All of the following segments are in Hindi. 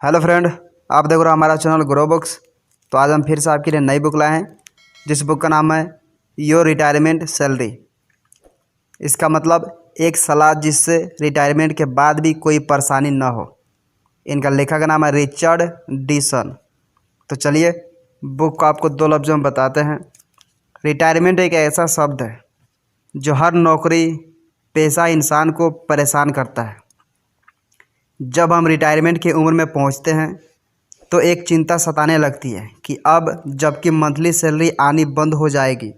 हेलो फ्रेंड, आप देख रहे हो हमारा चैनल ग्रो बुक्स। तो आज हम फिर से आपके लिए नई बुक लाए हैं, जिस बुक का नाम है योर रिटायरमेंट सैलरी। इसका मतलब एक सलाह जिससे रिटायरमेंट के बाद भी कोई परेशानी न हो। इनका लेखक का नाम है रिचर्ड डीसन। तो चलिए बुक को आपको दो लफ्ज़ों में बताते हैं। रिटायरमेंट एक ऐसा शब्द है जो हर नौकरी पेशा इंसान को परेशान करता है। जब हम रिटायरमेंट की उम्र में पहुंचते हैं तो एक चिंता सताने लगती है कि अब जबकि मंथली सैलरी आनी बंद हो जाएगी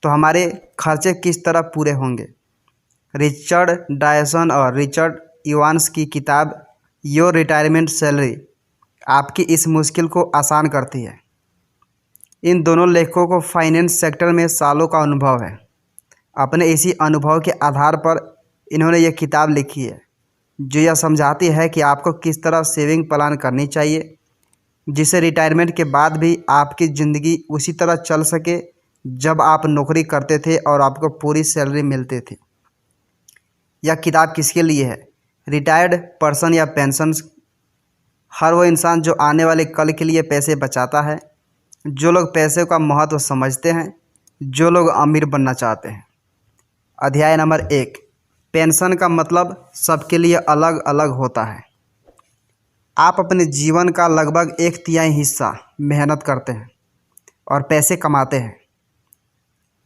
तो हमारे खर्चे किस तरह पूरे होंगे। रिचर्ड डायसन और रिचर्ड इवांस की किताब योर रिटायरमेंट सैलरी आपकी इस मुश्किल को आसान करती है। इन दोनों लेखकों को फाइनेंस सेक्टर में सालों का अनुभव है। अपने इसी अनुभव के आधार पर इन्होंने ये किताब लिखी है जो यह समझाती है कि आपको किस तरह सेविंग प्लान करनी चाहिए जिससे रिटायरमेंट के बाद भी आपकी ज़िंदगी उसी तरह चल सके जब आप नौकरी करते थे और आपको पूरी सैलरी मिलती थी। यह किताब किसके लिए है? रिटायर्ड पर्सन या पेंशन, हर वो इंसान जो आने वाले कल के लिए पैसे बचाता है, जो लोग पैसे का महत्व समझते हैं, जो लोग अमीर बनना चाहते हैं। अध्याय नंबर 1, पेंशन का मतलब सबके लिए अलग अलग होता है। आप अपने जीवन का लगभग 1/3 हिस्सा मेहनत करते हैं और पैसे कमाते हैं।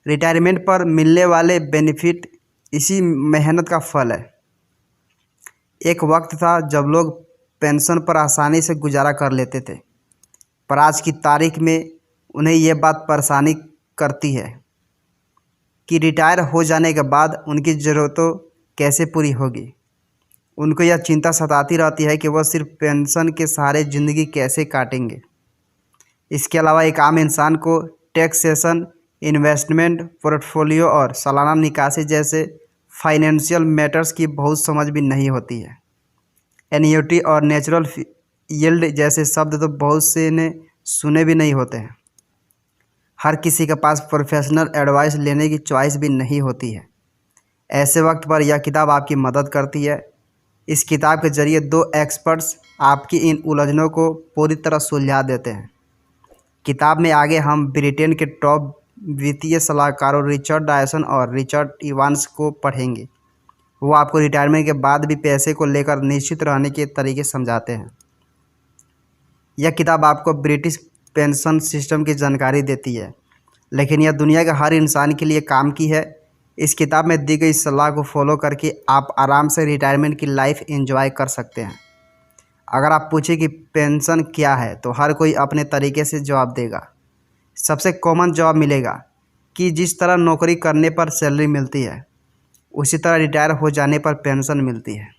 रिटायरमेंट पर मिलने वाले बेनिफिट इसी मेहनत का फल है। एक वक्त था जब लोग पेंशन पर आसानी से गुजारा कर लेते थे, पर आज की तारीख में उन्हें यह बात परेशानी करती है कि रिटायर हो जाने के बाद उनकी ज़रूरतों कैसे पूरी होगी। उनको यह चिंता सताती रहती है कि वह सिर्फ पेंशन के सहारे ज़िंदगी कैसे काटेंगे। इसके अलावा एक आम इंसान को टैक्सेशन, इन्वेस्टमेंट, पोर्टफोलियो और सालाना निकासी जैसे फाइनेंशियल मैटर्स की बहुत समझ भी नहीं होती है। एन्युटी और नेचुरल यील्ड जैसे शब्द तो बहुत से ने सुने भी नहीं होते हैं। हर किसी के पास प्रोफेशनल एडवाइस लेने की चॉइस भी नहीं होती है। ऐसे वक्त पर यह किताब आपकी मदद करती है। इस किताब के जरिए दो एक्सपर्ट्स आपकी इन उलझनों को पूरी तरह सुलझा देते हैं। किताब में आगे हम ब्रिटेन के टॉप वित्तीय सलाहकारों रिचर्ड डायसन और रिचर्ड इवांस को पढ़ेंगे। वो आपको रिटायरमेंट के बाद भी पैसे को लेकर निश्चित रहने के तरीके समझाते हैं। यह किताब आपको ब्रिटिश पेंशन सिस्टम की जानकारी देती है, लेकिन यह दुनिया के हर इंसान के लिए काम की है। इस किताब में दी गई सलाह को फॉलो करके आप आराम से रिटायरमेंट की लाइफ एंजॉय कर सकते हैं। अगर आप पूछें कि पेंशन क्या है तो हर कोई अपने तरीके से जवाब देगा। सबसे कॉमन जवाब मिलेगा कि जिस तरह नौकरी करने पर सैलरी मिलती है उसी तरह रिटायर हो जाने पर पेंशन मिलती है।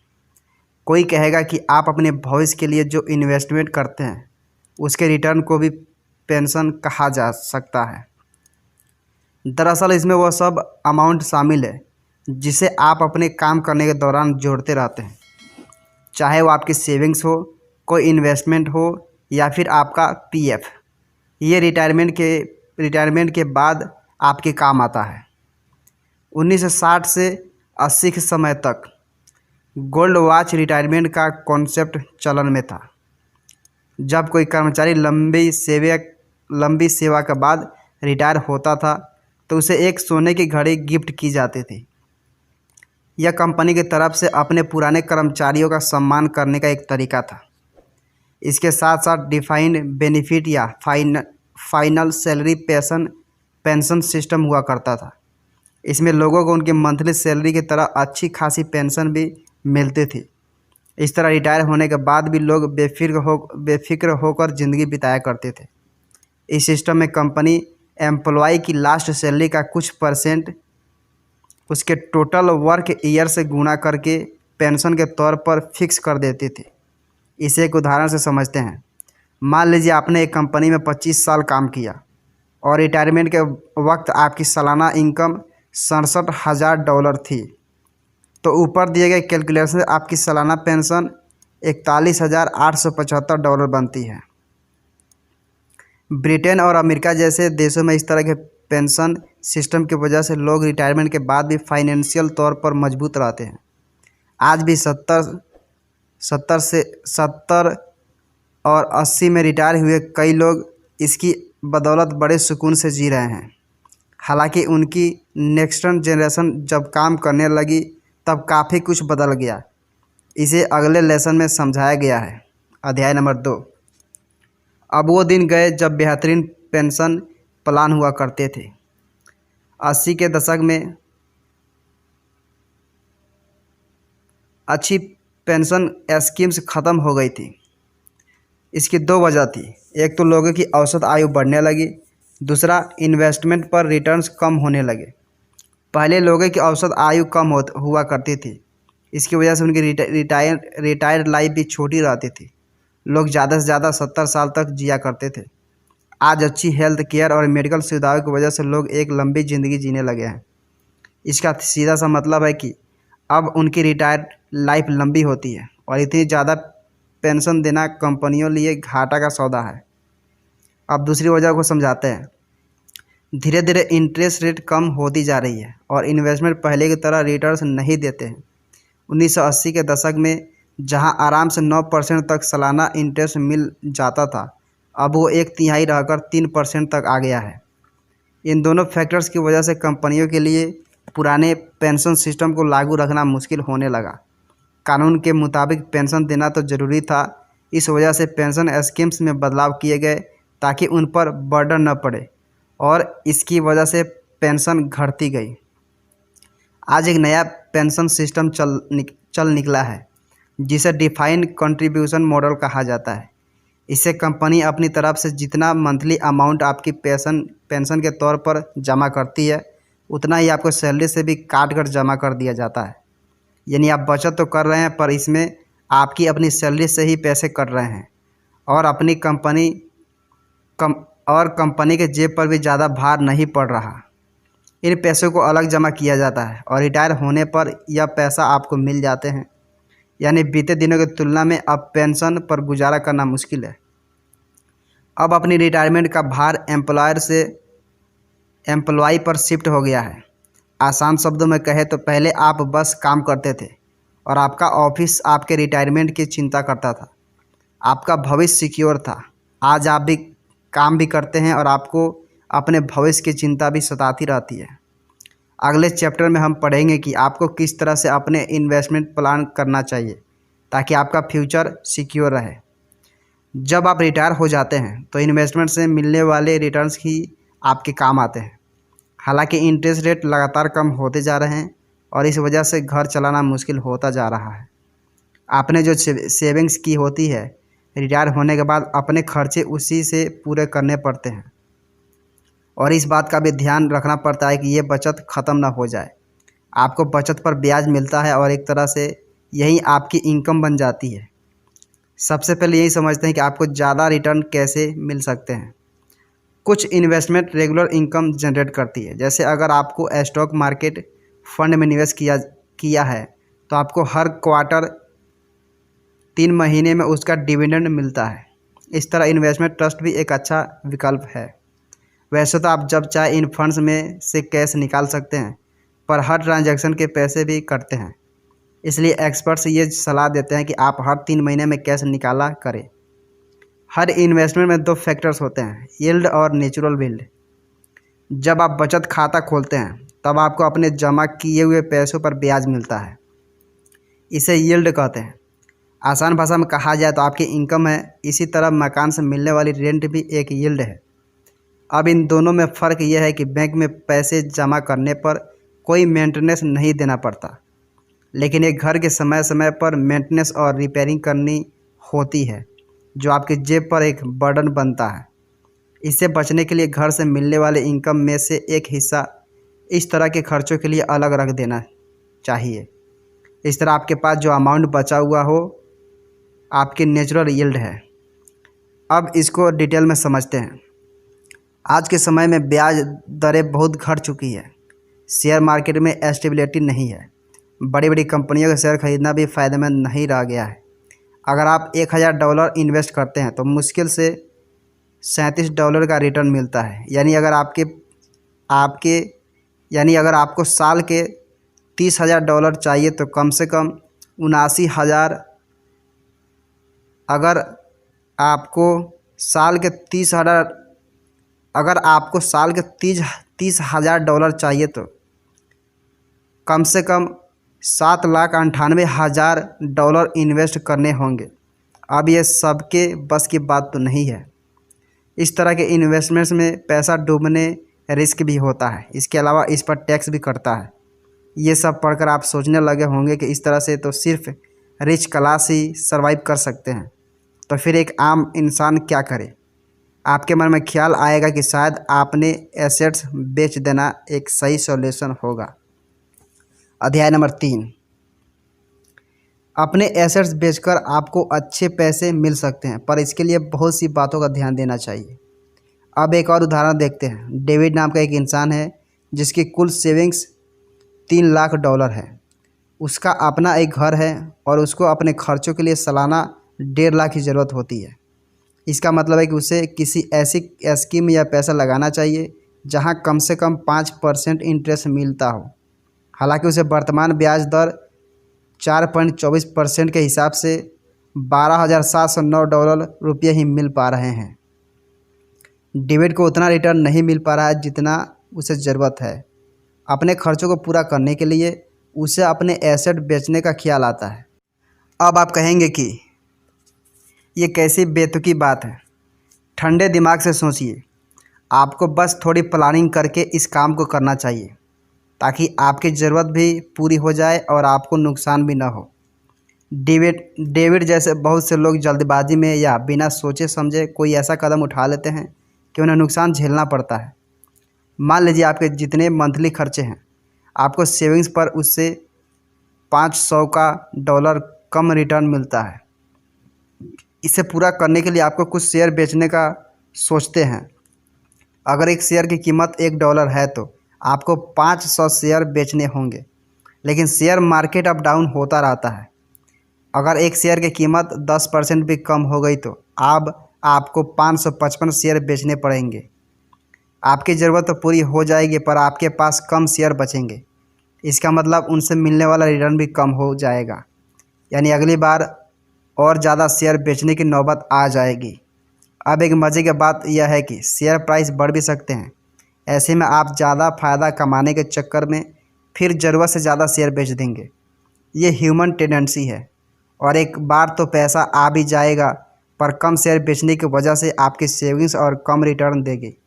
कोई कहेगा कि आप अपने भविष्य के लिए जो इन्वेस्टमेंट करते हैं उसके रिटर्न को भी पेंशन कहा जा सकता है। दरअसल इसमें वह सब अमाउंट शामिल है जिसे आप अपने काम करने के दौरान जोड़ते रहते हैं, चाहे वो आपकी सेविंग्स हो, कोई इन्वेस्टमेंट हो या फिर आपका पीएफ। ये रिटायरमेंट के बाद आपके काम आता है। 1960 से 80 के समय तक गोल्ड वॉच रिटायरमेंट का कॉन्सेप्ट चलन में था। जब कोई कर्मचारी लंबी सेवा के बाद रिटायर होता था तो उसे एक सोने की घड़ी गिफ्ट की जाती थी। यह कंपनी की तरफ से अपने पुराने कर्मचारियों का सम्मान करने का एक तरीका था। इसके साथ साथ डिफाइंड बेनिफिट या फाइनल सैलरी पेंशन सिस्टम हुआ करता था। इसमें लोगों को उनकी मंथली सैलरी की तरह अच्छी खासी पेंशन भी मिलती थी। इस तरह रिटायर होने के बाद भी लोग बेफिक्र होकर ज़िंदगी बिताया करते थे। इस सिस्टम में कंपनी एम्प्लॉय की लास्ट सैलरी का कुछ परसेंट उसके टोटल वर्क ईयर से गुणा करके पेंशन के तौर पर फिक्स कर देती थी। इसे एक उदाहरण से समझते हैं। मान लीजिए आपने एक कंपनी में 25 साल काम किया और रिटायरमेंट के वक्त आपकी सालाना इनकम $67,000 थी, तो ऊपर दिए गए कैलकुलेशन से आपकी सालाना पेंशन $41,875 बनती है। ब्रिटेन और अमेरिका जैसे देशों में इस तरह के पेंशन सिस्टम की वजह से लोग रिटायरमेंट के बाद भी फाइनेंशियल तौर पर मजबूत रहते हैं। आज भी 70 और 80 में रिटायर हुए कई लोग इसकी बदौलत बड़े सुकून से जी रहे हैं। हालांकि उनकी नेक्स्ट जनरेशन जब काम करने लगी तब काफ़ी कुछ बदल गया। इसे अगले लेसन में समझाया गया है। अध्याय नंबर 2। अब वो दिन गए जब बेहतरीन पेंशन प्लान हुआ करते थे। 80 के दशक में अच्छी पेंशन स्कीम्स ख़त्म हो गई थी। इसकी दो वजह थी। एक तो लोगों की औसत आयु बढ़ने लगी, दूसरा इन्वेस्टमेंट पर रिटर्न्स कम होने लगे। पहले लोगों की औसत आयु कम हुआ करती थी। इसकी वजह से उनकी रिटायर्ड लाइफ भी छोटी रहती थी। लोग ज़्यादा से ज़्यादा 70 साल तक जिया करते थे। आज अच्छी हेल्थ केयर और मेडिकल सुविधाओं की वजह से लोग एक लंबी ज़िंदगी जीने लगे हैं। इसका सीधा सा मतलब है कि अब उनकी रिटायर्ड लाइफ लंबी होती है और इतनी ज़्यादा पेंशन देना कंपनियों लिए घाटा का सौदा है। अब दूसरी वजह को समझाते हैं। धीरे धीरे इंटरेस्ट रेट कम होती जा रही है और इन्वेस्टमेंट पहले की तरह रिटर्न्स नहीं देते हैं। 1980 के दशक में जहां आराम से 9% तक सालाना इंटरेस्ट मिल जाता था, अब वो 1/3 रहकर 3% तक आ गया है। इन दोनों फैक्टर्स की वजह से कंपनियों के लिए पुराने पेंशन सिस्टम को लागू रखना मुश्किल होने लगा। कानून के मुताबिक पेंशन देना तो ज़रूरी था। इस वजह से पेंशन स्कीम्स में बदलाव किए गए ताकि उन पर बर्डन न पड़े और इसकी वजह से पेंशन घटती गई। आज एक नया पेंशन सिस्टम चल निकला है जिसे डिफाइंड कंट्रीब्यूशन मॉडल कहा जाता है। इससे कंपनी अपनी तरफ से जितना मंथली अमाउंट आपकी पेंशन के तौर पर जमा करती है, उतना ही आपको सैलरी से भी काट कर जमा कर दिया जाता है। यानी आप बचत तो कर रहे हैं पर इसमें आपकी अपनी सैलरी से ही पैसे कट रहे हैं और अपनी कंपनी के जेब पर भी ज़्यादा भार नहीं पड़ रहा। इन पैसों को अलग जमा किया जाता है और रिटायर होने पर यह पैसा आपको मिल जाते हैं। यानी बीते दिनों की तुलना में अब पेंशन पर गुजारा करना मुश्किल है। अब अपनी रिटायरमेंट का भार एम्प्लॉयर से एम्प्लॉय पर शिफ्ट हो गया है। आसान शब्दों में कहे तो पहले आप बस काम करते थे और आपका ऑफिस आपके रिटायरमेंट की चिंता करता था। आपका भविष्य सिक्योर था। आज आप भी काम भी करते हैं और आपको अपने भविष्य की चिंता भी सताती रहती है। अगले चैप्टर में हम पढ़ेंगे कि आपको किस तरह से अपने इन्वेस्टमेंट प्लान करना चाहिए ताकि आपका फ्यूचर सिक्योर रहे। जब आप रिटायर हो जाते हैं तो इन्वेस्टमेंट से मिलने वाले रिटर्न्स ही आपके काम आते हैं। हालांकि इंटरेस्ट रेट लगातार कम होते जा रहे हैं और इस वजह से घर चलाना मुश्किल होता जा रहा है। आपने जो सेविंग्स की होती है, रिटायर होने के बाद अपने खर्चे उसी से पूरे करने पड़ते हैं और इस बात का भी ध्यान रखना पड़ता है कि ये बचत ख़त्म ना हो जाए। आपको बचत पर ब्याज मिलता है और एक तरह से यही आपकी इनकम बन जाती है। सबसे पहले यही समझते हैं कि आपको ज़्यादा रिटर्न कैसे मिल सकते हैं। कुछ इन्वेस्टमेंट रेगुलर इनकम जनरेट करती है। जैसे अगर आपको स्टॉक मार्केट फंड में निवेश किया है तो आपको हर क्वार्टर 3 महीने में उसका डिविडेंड मिलता है। इस तरह इन्वेस्टमेंट ट्रस्ट भी एक अच्छा विकल्प है। वैसे तो आप जब चाहे इन फंड्स में से कैश निकाल सकते हैं, पर हर ट्रांजैक्शन के पैसे भी कटते हैं। इसलिए एक्सपर्ट्स ये सलाह देते हैं कि आप हर 3 महीने में कैश निकाला करें। हर इन्वेस्टमेंट में 2 फैक्टर्स होते हैं, यील्ड और नेचुरल यील्ड। जब आप बचत खाता खोलते हैं तब आपको अपने जमा किए हुए पैसों पर ब्याज मिलता है। इसे यील्ड कहते हैं। आसान भाषा में कहा जाए तो आपकी इनकम है। इसी तरह मकान से मिलने वाली रेंट भी एक यील्ड है। अब इन दोनों में फ़र्क यह है कि बैंक में पैसे जमा करने पर कोई मेंटेनेंस नहीं देना पड़ता, लेकिन एक घर के समय समय पर मेंटेनेंस और रिपेयरिंग करनी होती है, जो आपकी जेब पर एक बर्डन बनता है। इससे बचने के लिए घर से मिलने वाले इनकम में से एक हिस्सा इस तरह के खर्चों के लिए अलग रख देना चाहिए। इस तरह आपके पास जो अमाउंट बचा हुआ हो आपकी नेचुरल यील्ड है। अब इसको डिटेल में समझते हैं। आज के समय में ब्याज दरें बहुत घट चुकी है। शेयर मार्केट में स्टेबिलिटी नहीं है। बड़ी बड़ी कंपनियों के शेयर खरीदना भी फ़ायदेमंद नहीं रह गया है। अगर आप $1000 इन्वेस्ट करते हैं तो मुश्किल से $37 का रिटर्न मिलता है। यानी अगर आपको साल के $30,000 चाहिए तो कम से कम 79,000 अगर आपको साल के 30,000 अगर आपको साल के 30,000 चाहिए तो कम से कम 7,98,000 इन्वेस्ट करने होंगे। अब ये सबके बस की बात तो नहीं है। इस तरह के इन्वेस्टमेंट्स में पैसा डूबने रिस्क भी होता है, इसके अलावा इस पर टैक्स भी कटता है। ये सब पढ़कर आप सोचने लगे होंगे कि इस तरह से तो सिर्फ रिच क्लास ही सर्वाइव कर सकते हैं, तो फिर एक आम इंसान क्या करे। आपके मन में ख्याल आएगा कि शायद आपने एसेट्स बेच देना एक सही सॉल्यूशन होगा। अध्याय नंबर 3, अपने एसेट्स बेचकर आपको अच्छे पैसे मिल सकते हैं, पर इसके लिए बहुत सी बातों का ध्यान देना चाहिए। अब एक और उदाहरण देखते हैं। डेविड नाम का एक इंसान है जिसकी कुल सेविंग्स $3 लाख है। उसका अपना एक घर है और उसको अपने खर्चों के लिए सालाना 1.5 लाख की ज़रूरत होती है। इसका मतलब है कि उसे किसी ऐसी स्कीम या पैसा लगाना चाहिए जहां कम से कम 5% इंटरेस्ट मिलता हो। हालांकि उसे वर्तमान ब्याज दर 4.24% के हिसाब से $12,709 ही मिल पा रहे हैं। डेविड को उतना रिटर्न नहीं मिल पा रहा है जितना उसे ज़रूरत है। अपने खर्चों को पूरा करने के लिए उसे अपने एसेट बेचने का ख्याल आता है। अब आप कहेंगे कि ये कैसी बेतुकी बात है। ठंडे दिमाग से सोचिए। आपको बस थोड़ी प्लानिंग करके इस काम को करना चाहिए ताकि आपकी ज़रूरत भी पूरी हो जाए और आपको नुकसान भी ना हो। डेविड जैसे बहुत से लोग जल्दबाजी में या बिना सोचे समझे कोई ऐसा कदम उठा लेते हैं कि उन्हें नुकसान झेलना पड़ता है। मान लीजिए आपके जितने मंथली खर्चे हैं, आपको सेविंग्स पर उससे $500 कम रिटर्न मिलता है। इसे पूरा करने के लिए आपको कुछ शेयर बेचने का सोचते हैं। अगर एक शेयर की कीमत $1 है तो आपको 500 शेयर बेचने होंगे, लेकिन शेयर मार्केट अप डाउन होता रहता है। अगर एक शेयर की कीमत 10% भी कम हो गई तो अब आपको 555 शेयर बेचने पड़ेंगे। आपकी ज़रूरत तो पूरी हो जाएगी पर आपके पास कम शेयर बचेंगे। इसका मतलब उनसे मिलने वाला रिटर्न भी कम हो जाएगा, यानी अगली बार और ज़्यादा शेयर बेचने की नौबत आ जाएगी। अब एक मज़े की बात यह है कि शेयर प्राइस बढ़ भी सकते हैं। ऐसे में आप ज़्यादा फ़ायदा कमाने के चक्कर में फिर ज़रूरत से ज़्यादा शेयर बेच देंगे। ये ह्यूमन टेंडेंसी है और एक बार तो पैसा आ भी जाएगा, पर कम शेयर बेचने की वजह से आपकी सेविंग्स और कम रिटर्न देगी।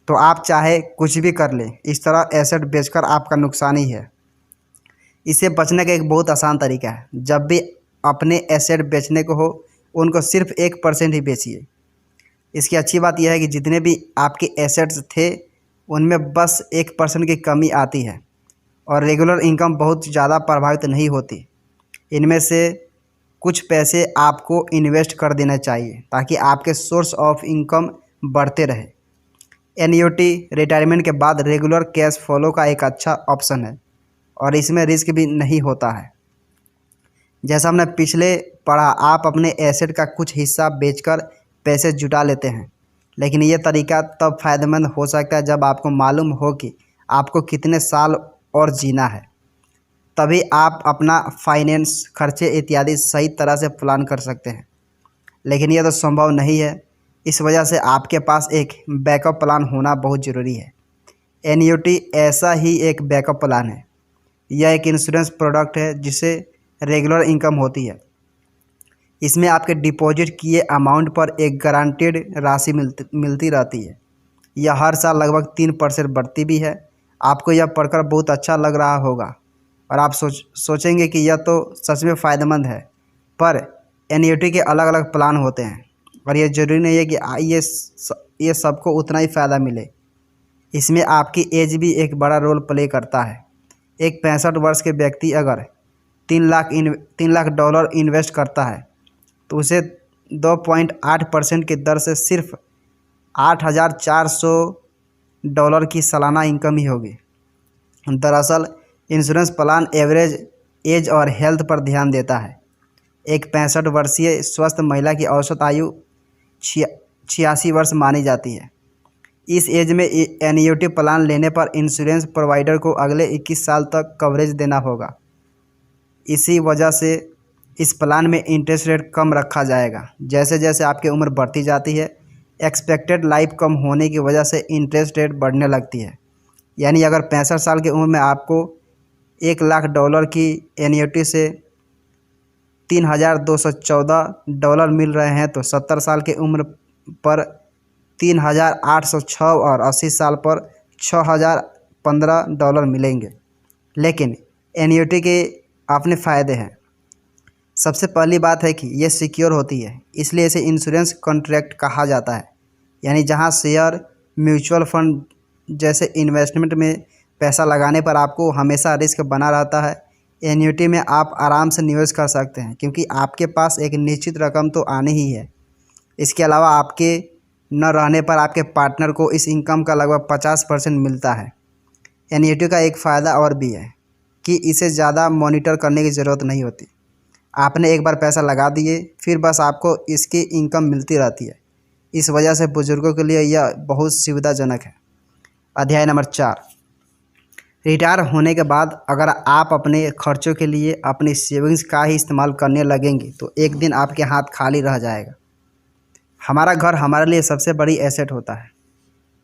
तो आप चाहे कुछ भी कर लें, इस तरह एसेट बेचकर आपका नुकसान ही है। इसे बचने का एक बहुत आसान तरीका है। जब भी अपने एसेट बेचने को हो, उनको सिर्फ 1% ही बेचिए। इसकी अच्छी बात यह है कि जितने भी आपके एसेट्स थे उनमें बस 1% की कमी आती है और रेगुलर इनकम बहुत ज़्यादा प्रभावित नहीं होती। इनमें से कुछ पैसे आपको इन्वेस्ट कर देना चाहिए ताकि आपके सोर्स ऑफ इनकम बढ़ते रहे। एन्युटी रिटायरमेंट के बाद रेगुलर कैश फ्लो का एक अच्छा ऑप्शन है और इसमें रिस्क भी नहीं होता है। जैसा हमने पिछले पढ़ा, आप अपने एसेट का कुछ हिस्सा बेचकर पैसे जुटा लेते हैं, लेकिन ये तरीका तब फ़ायदेमंद हो सकता है जब आपको मालूम हो कि आपको कितने साल और जीना है। तभी आप अपना फाइनेंस, खर्चे इत्यादि सही तरह से प्लान कर सकते हैं, लेकिन यह तो संभव नहीं है। इस वजह से आपके पास एक बैकअप प्लान होना बहुत ज़रूरी है। एन्युटी ऐसा ही एक बैकअप प्लान है। यह एक इंश्योरेंस प्रोडक्ट है जिसे रेगुलर इनकम होती है। इसमें आपके डिपॉजिट किए अमाउंट पर एक गारंटेड राशि मिलती रहती है। यह हर साल लगभग 3% बढ़ती भी है। आपको यह पढ़कर बहुत अच्छा लग रहा होगा और आप सोचेंगे कि यह तो सच में फ़ायदेमंद है, पर एन्युटी के अलग अलग प्लान होते हैं और यह ज़रूरी नहीं है कि ये सबको उतना ही फ़ायदा मिले। इसमें आपकी एज भी एक बड़ा रोल प्ले करता है। एक 65 वर्ष के व्यक्ति अगर $3 लाख इन्वेस्ट करता है तो उसे 2.8% की दर से सिर्फ $8,400 की सालाना इनकम ही होगी। दरअसल इंश्योरेंस प्लान एवरेज एज और हेल्थ पर ध्यान देता है। एक 65 वर्षीय स्वस्थ महिला की औसत आयु 86 वर्ष मानी जाती है। इस एज में एन्युटी प्लान लेने पर इंश्योरेंस प्रोवाइडर को अगले 21 साल तक कवरेज देना होगा। इसी वजह से इस प्लान में इंटरेस्ट रेट कम रखा जाएगा। जैसे जैसे आपकी उम्र बढ़ती जाती है, एक्सपेक्टेड लाइफ कम होने की वजह से इंटरेस्ट रेट बढ़ने लगती है। यानी अगर 65 साल की उम्र में आपको $1,00,000 की एन्युटी से $3,214 मिल रहे हैं, तो 70 साल की उम्र पर 3,806 और 80 साल पर $6,015 मिलेंगे। लेकिन एन्युटी के अपने फ़ायदे हैं। सबसे पहली बात है कि ये सिक्योर होती है, इसलिए इसे इंश्योरेंस कॉन्ट्रैक्ट कहा जाता है। यानी जहां शेयर, म्यूचुअल फंड जैसे इन्वेस्टमेंट में पैसा लगाने पर आपको हमेशा रिस्क बना रहता है, एन्युटी में आप आराम से निवेश कर सकते हैं, क्योंकि आपके पास एक निश्चित रकम तो आनी ही है। इसके अलावा आपके न रहने पर आपके पार्टनर को इस इनकम का लगभग 50% मिलता है। एन्युटी का एक फ़ायदा और भी है कि इसे ज़्यादा मॉनिटर करने की ज़रूरत नहीं होती। आपने एक बार पैसा लगा दिए, फिर बस आपको इसकी इनकम मिलती रहती है। इस वजह से बुज़ुर्गों के लिए यह बहुत सुविधाजनक है। अध्याय नंबर 4, रिटायर होने के बाद अगर आप अपने खर्चों के लिए अपनी सेविंग्स का ही इस्तेमाल करने लगेंगे तो एक दिन आपके हाथ खाली रह जाएगा। हमारा घर हमारे लिए सबसे बड़ी एसेट होता है,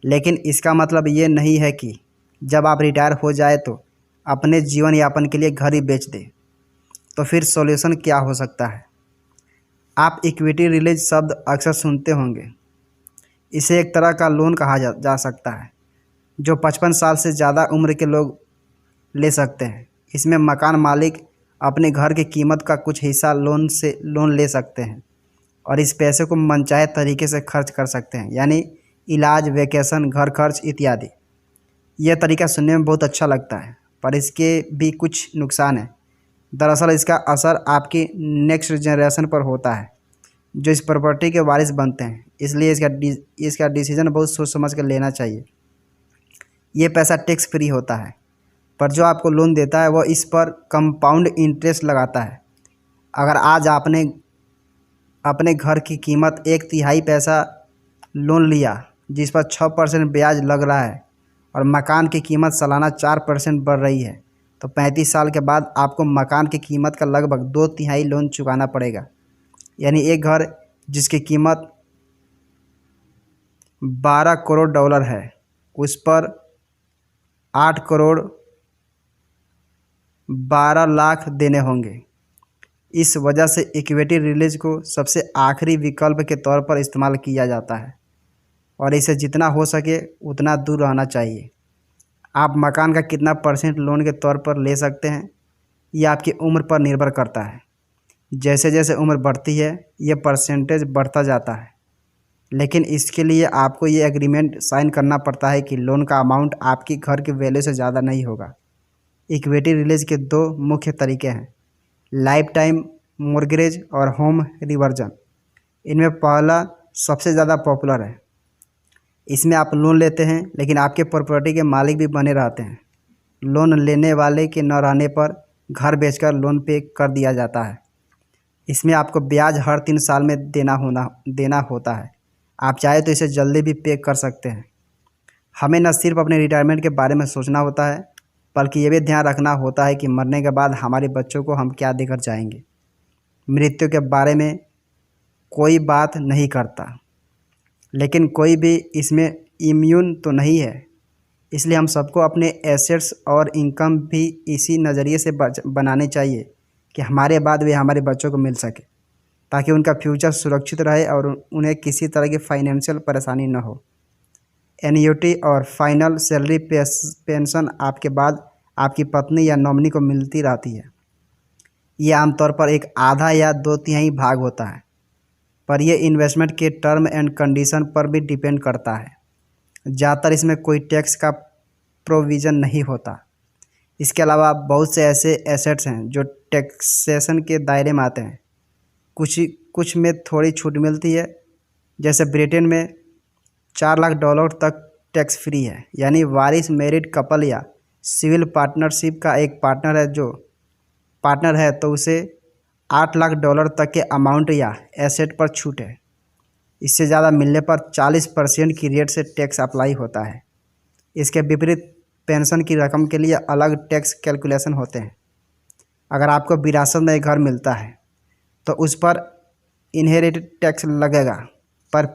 लेकिन इसका मतलब ये नहीं है कि जब आप रिटायर हो जाए तो अपने जीवन यापन के लिए घर ही बेच दें। तो फिर सॉल्यूशन क्या हो सकता है? आप इक्विटी रिलीज शब्द अक्सर सुनते होंगे। इसे एक तरह का लोन कहा जा सकता है जो 55 साल से ज़्यादा उम्र के लोग ले सकते हैं। इसमें मकान मालिक अपने घर की कीमत का कुछ हिस्सा लोन ले सकते हैं और इस पैसे को मनचाहे तरीके से खर्च कर सकते हैं, यानी इलाज, वेकेशन, घर खर्च इत्यादि। यह तरीका सुनने में बहुत अच्छा लगता है, पर इसके भी कुछ नुकसान हैं। दरअसल इसका असर आपकी नेक्स्ट जनरेशन पर होता है जो इस प्रॉपर्टी के वारिस बनते हैं, इसलिए इसका डिसीजन बहुत सोच समझ कर लेना चाहिए। ये पैसा टैक्स फ्री होता है, पर जो आपको लोन देता है वह इस पर कंपाउंड इंटरेस्ट लगाता है। अगर आज आपने अपने घर की कीमत 1/3 पैसा लोन लिया जिस पर 6% ब्याज लग रहा है और मकान की कीमत सालाना 4% बढ़ रही है, तो 35 साल के बाद आपको मकान की कीमत का लगभग 2/3 लोन चुकाना पड़ेगा। यानी एक घर जिसकी कीमत $12 करोड़ है, उस पर 8 करोड़ 12 लाख देने होंगे। इस वजह से इक्विटी रिलीज को सबसे आखिरी विकल्प के तौर पर इस्तेमाल किया जाता है और इसे जितना हो सके उतना दूर रहना चाहिए। आप मकान का कितना % लोन के तौर पर ले सकते हैं, ये आपकी उम्र पर निर्भर करता है। जैसे जैसे उम्र बढ़ती है ये परसेंटेज बढ़ता जाता है, लेकिन इसके लिए आपको ये एग्रीमेंट साइन करना पड़ता है कि लोन का अमाउंट आपकी घर के वैल्यू से ज़्यादा नहीं होगा। इक्विटी रिलीज के 2 मुख्य तरीके हैं, लाइफ टाइम मॉर्गेज और होम रिवर्जन। इनमें पहला सबसे ज़्यादा पॉपुलर है। इसमें आप लोन लेते हैं लेकिन आपके प्रॉपर्टी के मालिक भी बने रहते हैं। लोन लेने वाले के न रहने पर घर बेचकर लोन पे कर दिया जाता है। इसमें आपको ब्याज हर 3 साल में देना होता है। आप चाहे तो इसे जल्दी भी पे कर सकते हैं। हमें न सिर्फ अपने रिटायरमेंट के बारे में सोचना होता है, बल्कि ये भी ध्यान रखना होता है कि मरने के बाद हमारे बच्चों को हम क्या देकर जाएंगे। मृत्यु के बारे में कोई बात नहीं करता, लेकिन कोई भी इसमें इम्यून तो नहीं है। इसलिए हम सबको अपने एसेट्स और इनकम भी इसी नज़रिए से बनाने चाहिए कि हमारे बाद वे हमारे बच्चों को मिल सके, ताकि उनका फ्यूचर सुरक्षित रहे और उन्हें किसी तरह की फाइनेंशियल परेशानी न हो। एन्युटी और फाइनल सैलरी पेंशन आपके बाद आपकी पत्नी या नॉमिनी को मिलती रहती है। ये आमतौर पर एक आधा या 2/3 भाग होता है, पर यह इन्वेस्टमेंट के टर्म एंड कंडीशन पर भी डिपेंड करता है। ज़्यादातर इसमें कोई टैक्स का प्रोविज़न नहीं होता। इसके अलावा बहुत से ऐसे एसेट्स हैं जो टैक्सेशन के दायरे में आते हैं। कुछ में थोड़ी छूट मिलती है, जैसे ब्रिटेन में $4 लाख तक टैक्स फ्री है। यानी वारिस, मैरिड कपल या सिविल पार्टनरशिप का एक पार्टनर है तो उसे $8 लाख तक के अमाउंट या एसेट पर छूट है। इससे ज़्यादा मिलने पर 40% की रेट से टैक्स अप्लाई होता है। इसके विपरीत पेंशन की रकम के लिए अलग टैक्स कैलकुलेशन होते हैं। अगर आपको विरासत में एक घर मिलता है तो उस पर इनहेरिटेड टैक्स लगेगा, पर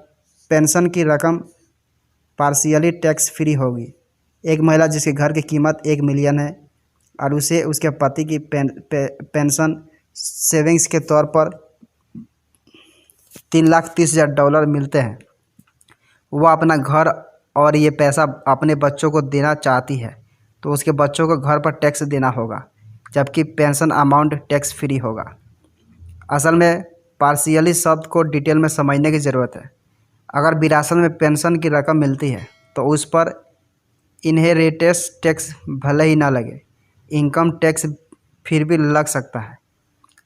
पेंशन की रकम पार्शियली टैक्स फ्री होगी। एक महिला जिसके घर की कीमत 1 मिलियन है और उसे उसके पति की पेंशन सेविंग्स के तौर पर $3,30,000 मिलते हैं, वह अपना घर और ये पैसा अपने बच्चों को देना चाहती है, तो उसके बच्चों को घर पर टैक्स देना होगा, जबकि पेंशन अमाउंट टैक्स फ्री होगा। असल में पार्शियली शब्द को डिटेल में समझने की ज़रूरत है। अगर विरासत में पेंशन की रकम मिलती है तो उस पर इनहेरिटेंस टैक्स भले ही ना लगे, इनकम टैक्स फिर भी लग सकता है।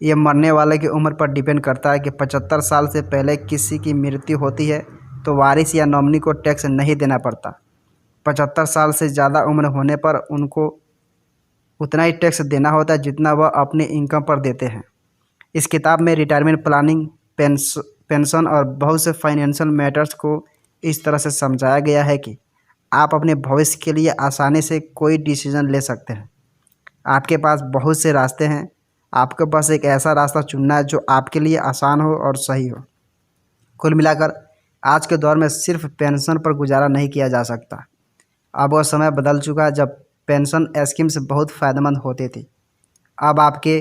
ये मरने वाले की उम्र पर डिपेंड करता है कि 75 साल से पहले किसी की मृत्यु होती है तो वारिस या नॉमिनी को टैक्स नहीं देना पड़ता। 75 साल से ज़्यादा उम्र होने पर उनको उतना ही टैक्स देना होता है जितना वह अपने इनकम पर देते हैं। इस किताब में रिटायरमेंट प्लानिंग, पेंशन और बहुत से फाइनेंशियल मैटर्स को इस तरह से समझाया गया है कि आप अपने भविष्य के लिए आसानी से कोई डिसीजन ले सकते हैं। आपके पास बहुत से रास्ते हैं, आपके पास एक ऐसा रास्ता चुनना है जो आपके लिए आसान हो और सही हो। कुल मिलाकर आज के दौर में सिर्फ पेंशन पर गुजारा नहीं किया जा सकता। अब वह समय बदल चुका है जब पेंशन स्कीम्स बहुत फ़ायदेमंद होती थी। अब आपके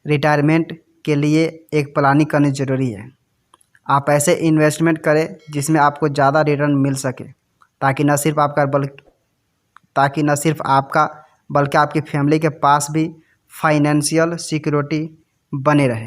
रिटायरमेंट के लिए एक प्लानिंग करनी ज़रूरी है। आप ऐसे इन्वेस्टमेंट करें जिसमें आपको ज़्यादा रिटर्न मिल सके, ताकि न सिर्फ आपका बल्कि आपकी फैमिली के पास भी फाइनेंशियल सिक्योरिटी बने रहे।